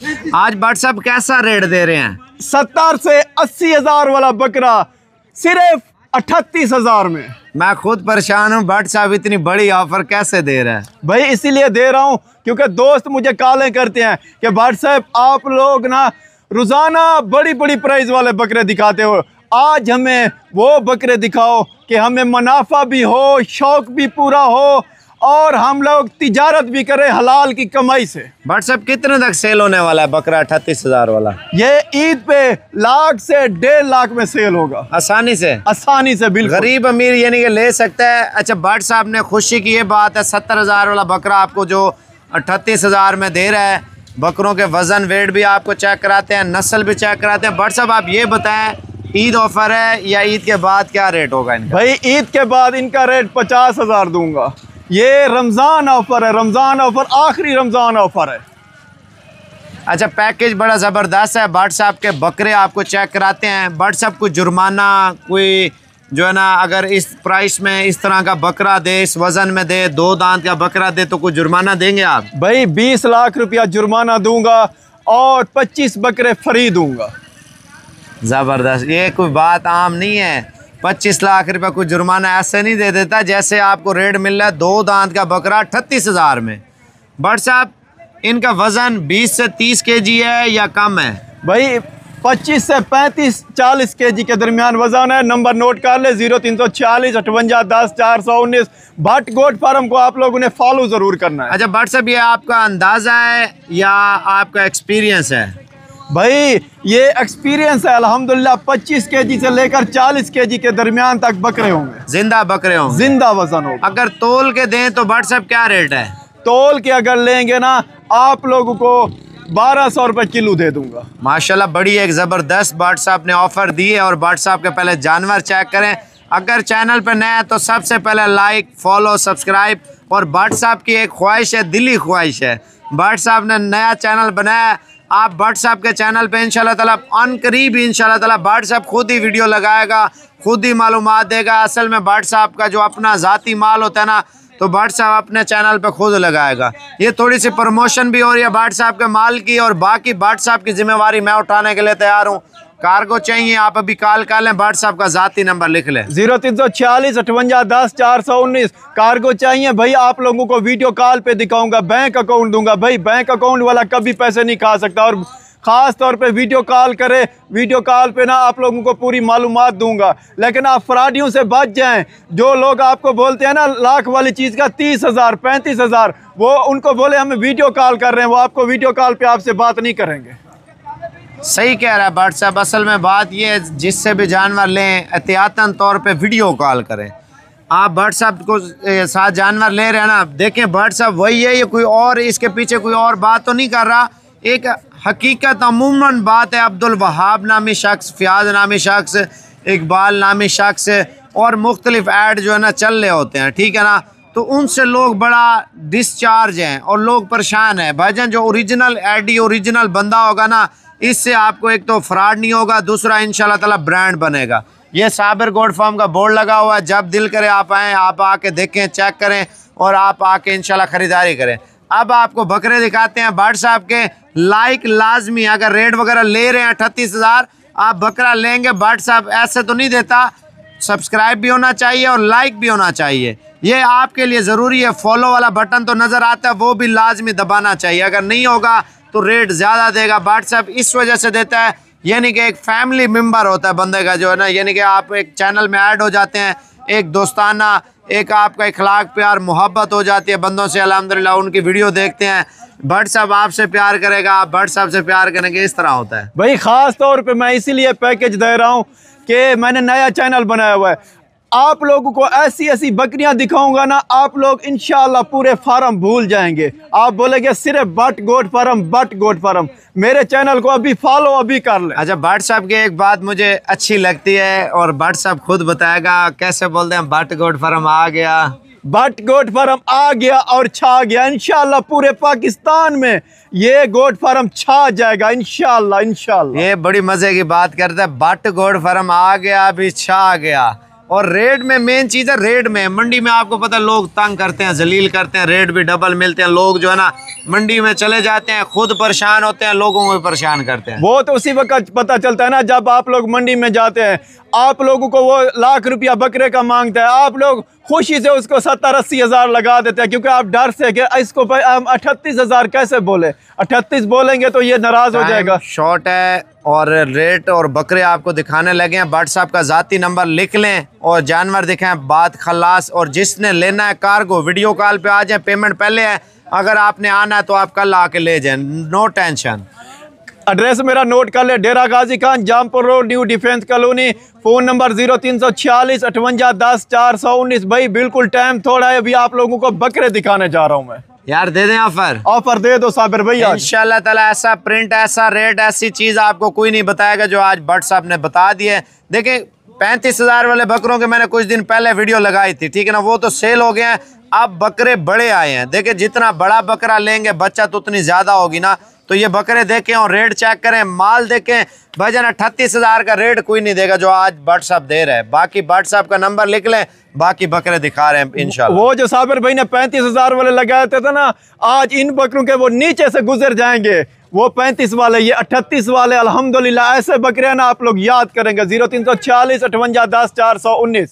आज भट्ट साहब कैसा रेट दे रहे हैं? 70 से 80 हजार वाला बकरा सिर्फ 38,000 में। मैं खुद परेशान हूँ, भट्ट साहब इतनी बड़ी ऑफर कैसे दे रहा है? भाई इसीलिए दे रहा हूँ क्योंकि दोस्त मुझे कॉलें करते हैं कि भट्ट साहब आप लोग ना रोजाना बड़ी बड़ी प्राइस वाले बकरे दिखाते हो, आज हमें वो बकरे दिखाओ कि हमें मुनाफा भी हो, शौक भी पूरा हो और हम लोग तिजारत भी करें हलाल की कमाई से। भट्ट साहब कितने तक सेल होने वाला है बकरा 38,000 वाला? ये ईद पे 1 से 1.5 लाख में सेल होगा, आसानी से बिल्कुल। गरीब अमीर यानी कि ले सकता है। अच्छा, भट्ट साहब ने खुशी की ये बात है 70,000 वाला बकरा आपको जो 38,000 में दे रहा है। बकरों के वजन वेट भी आपको चेक कराते हैं, नस्ल भी चेक कराते हैं। भट्ट साहब आप ये बताएं, ईद ऑफर है या ईद के बाद क्या रेट होगा इनका? भाई ईद के बाद इनका रेट 50,000 दूंगा। ये रमज़ान ऑफर है, रमज़ान ऑफर आखिरी रमज़ान ऑफर है। अच्छा, पैकेज बड़ा ज़बरदस्त है। भट्ट साहब के बकरे आपको चेक कराते हैं। भट्ट साहब कोई जुर्माना कोई जो है ना, अगर इस प्राइस में इस तरह का बकरा दे, इस वज़न में दे, 2 दांत का बकरा दे तो कोई जुर्माना देंगे आप? भाई 20 लाख रुपया जुर्माना दूंगा और 25 बकरे फ्री दूंगा। ज़बरदस्त, ये कोई बात आम नहीं है। 25 लाख रुपये कोई जुर्माना ऐसे नहीं दे देता जैसे आपको रेट मिल रहा है 2 दांत का बकरा 38,000 में। भट्ट साहब इनका वज़न 20 से 30 केजी है या कम है? भाई 25 से 35-40 केजी के दरमियान वजन है। नंबर नोट कर ले 0346 58 10 419। भट्ट गोट फार्म को आप लोगों ने फॉलो ज़रूर करना है। अच्छा भट्ट साहब, ये आपका अंदाज़ा है या आपका एक्सपीरियंस है? भाई ये एक्सपीरियंस है अल्हम्दुलिल्लाह। 25 केजी से लेकर 40 केजी के दरमियान तक बकरे होंगे, जिंदा बकरे होंगे, जिंदा वजन होगा। अगर तोल के दें तो भट्ट साहब क्या रेट है? तोल के अगर लेंगे ना आप लोगों को 1200 रुपये किलो दे दूंगा। माशाल्लाह, बड़ी एक ज़बरदस्त भट्ट साहब ने ऑफ़र दी है। और भट्ट साहब के पहले जानवर चेक करें। अगर चैनल पर नया है तो सबसे पहले लाइक, फॉलो, सब्सक्राइब। और भट्ट साहब की एक ख्वाहिश है, दिली ख्वाहिश है, भट्ट साहब ने नया चैनल बनाया। आप भट्ट साहब के चैनल पे इंशाल्लाह ताला अनकरीब इंशाल्लाह ताला भट्ट साहब खुद ही वीडियो लगाएगा, खुद ही मालूमात देगा। असल में भट्ट साहब का जो अपना ज़ाती माल होता है ना, तो भट्ट साहब अपने चैनल पे खुद लगाएगा। ये थोड़ी सी प्रमोशन भी हो रही है भट्ट साहब के माल की, और बाकी भट्ट साहब की जिम्मेवारी मैं उठाने के लिए तैयार हूँ। कार्गो चाहिए आप अभी कॉल कर लें, भट्ट साहब का ज़ाती नंबर लिख लें 0346 58 10 419। कार्गो चाहिए भाई, आप लोगों को वीडियो कॉल पे दिखाऊंगा, बैंक अकाउंट दूंगा। भाई बैंक अकाउंट वाला कभी पैसे नहीं खा सकता, और ख़ास तौर पे वीडियो कॉल करे, वीडियो कॉल पे ना आप लोगों को पूरी मालूमात दूंगा। लेकिन आप फ्रॉडियों से बच जाएं। जो लोग आपको बोलते हैं ना लाख वाली चीज़ का 30,000 35,000, वो उनको बोले हमें वीडियो कॉल कर रहे हैं, वो आपको वीडियो कॉल पे आपसे बात नहीं करेंगे। सही कह रहा है भट्ट साहब। असल में बात ये है, जिससे भी जानवर लें एहतियातन तौर पे वीडियो कॉल करें। आप भट्ट साहब को साथ जानवर ले रहे हैं ना, देखें भट्ट साहब वही है, ये कोई और इसके पीछे कोई और बात तो नहीं कर रहा। एक हकीकत अमूमन बात है। अब्दुल वहाब नामी शख्स, फ़याज़ नामी शख्स, इकबाल नामी शख्स और मुख्तलिफ ऐड जो है ना चल रहे होते हैं, ठीक है ना, तो उनसे लोग बड़ा डिस्चार्ज हैं और लोग परेशान हैं। भाईजान जो ओरिजिनल एडी ओरिजिनल बंदा होगा ना, इससे आपको एक तो फ्रॉड नहीं होगा, दूसरा इंशाल्लाह ताला ब्रांड बनेगा। ये साबिर गोट फार्म का बोर्ड लगा हुआ है, जब दिल करे आप आएँ, आप आके देखें, चेक करें और आप आके इंशाल्लाह ख़रीदारी करें। अब आपको बकरे दिखाते हैं भट्ट साहब के। लाइक लाजमी, अगर रेट वगैरह ले रहे हैं 38,000, आप बकरा लेंगे भट्ट साहब ऐसे तो नहीं देता। सब्सक्राइब भी होना चाहिए और लाइक भी होना चाहिए, ये आपके लिए ज़रूरी है। फॉलो वाला बटन तो नज़र आता है, वो भी लाजमी दबाना चाहिए। अगर नहीं होगा तो रेट ज़्यादा देगा। भट्ट साहब इस वजह से देता है, यानी कि एक फैमिली मेम्बर होता है बंदे का जो है ना, यानी कि आप एक चैनल में ऐड हो जाते हैं, एक दोस्ताना, एक आपका इखलाक प्यार मोहब्बत हो जाती है बंदों से। अल्हम्दुलिल्लाह उनकी वीडियो देखते हैं, भट्ट साहब आपसे प्यार करेगा, आप भट्ट साहब से प्यार करेंगे, इस तरह होता है। भाई ख़ास तौर पे मैं इसीलिए पैकेज दे रहा हूँ कि मैंने नया चैनल बनाया हुआ है। आप लोगों को ऐसी ऐसी बकरियां दिखाऊंगा ना, आप लोग इंशाल्लाह पूरे फार्म भूल जाएंगे। आप बोलेंगे सिर्फ Bhatt goat farm, Bhatt goat farm. मेरे चैनल को अभी फॉलो अभी कर ले। अच्छा, भट्ट साहब की एक बात मुझे अच्छी लगती है और भट्ट साहब खुद बताएगा कैसे बोलते हैं, भट्ट गोट फार्म आ गया, भट्ट गोट फार्म आ गया और छा गया। इंशाल्लाह पूरे पाकिस्तान में ये गोट फार्म छा जाएगा इंशाल्लाह, इंशाल्लाह। ये बड़ी मजे की बात करता है, भट्ट गोट फार्म आ गया, अभी छा गया। और रेट में मेन चीज़ है, रेट में मंडी में आपको पता है लोग तंग करते हैं, जलील करते हैं, रेट भी डबल मिलते हैं, लोग जो है ना मंडी में चले जाते हैं, खुद परेशान होते हैं, लोगों को भी परेशान करते हैं। वो तो उसी वक्त पता चलता है ना जब आप लोग मंडी में जाते हैं। आप लोगों को वो लाख रुपया बकरे का मांगता है, आप लोग खुशी से उसको 70-80 हज़ार लगा देते हैं, क्योंकि आप डर से कि इसको 38 हज़ार कैसे बोले, 38 बोलेंगे तो ये नाराज हो जाएगा। शॉर्ट है और रेट और बकरे आपको दिखाने लगे हैं। व्हाट्सएप का ज़ाती नंबर लिख लें और जानवर दिखाएं, बात खलास। और जिसने लेना है कार्गो वीडियो कॉल पे आ जाए, पेमेंट पहले है, अगर आपने आना है तो आप कल आके ले जाएं, नो टेंशन। एड्रेस मेरा नोट कर ले, Dera Ghazi Khan, Jampur road, new defence colony. Phone number 0346 58 10 419। भाई बिल्कुल टाइम थोड़ा है, अभी आप लोगों को बकरे दिखाने जा रहा हूँ मैं। यार दे दें ऑफर दे दो साबिर भैया। इंशाल्लाह ताला ऐसा प्रिंट, ऐसा रेट, ऐसी चीज़ आपको कोई नहीं बताएगा जो आज भट्ट साहब ने बता दिए। देखें 35 हज़ार वाले बकरों के मैंने कुछ दिन पहले वीडियो लगाई थी, ठीक है ना, वो तो सेल हो गए हैं। अब बकरे बड़े आए हैं। देखिए जितना बड़ा बकरा लेंगे बच्चा तो उतनी ज़्यादा होगी ना। तो ये बकरे देखें और रेट चेक करें, माल देखें। भजन 38 हज़ार का रेट कोई नहीं देगा जो आज भट्ट साहब दे रहे हैं। बाकी भट्ट साहब का नंबर लिख लें, बाकी बकरे दिखा रहे हैं इंशाल्लाह। वो जो साबिर भाई ने 35 हज़ार वाले लगाए थे ना, आज इन बकरों के वो नीचे से गुजर जाएंगे। वो 35 वाले, ये 38 वाले। अल्हम्दुलिल्लाह ऐसे बकरे ना आप लोग याद करेंगे। 0346 58 10 419।